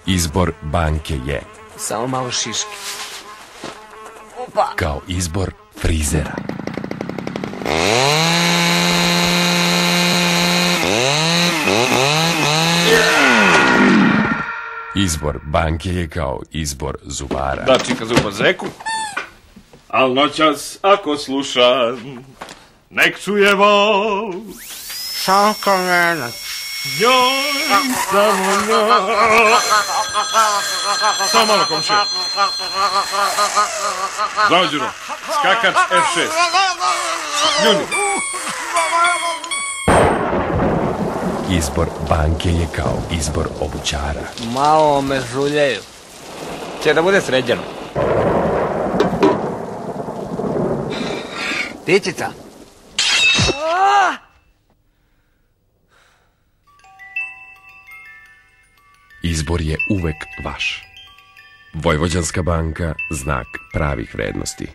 Izbor banke je samo malo šiške. Opa! kao izbor frizera. Izbor banke je kao izbor zubara. Da čika zuba zeku, al noćas ako slušam, nek čujemo Šanka mene. njoj, samo njoj. Samo malo, komšija. Zdravo, Đuro. Skakač F6. Ljuni. Izbor banke je kao izbor obućara. Malo me žuljaju. Će da bude sređeno. Tičica. Izbor je uvek vaš. Vojvođanska banka, znak pravih vrednosti.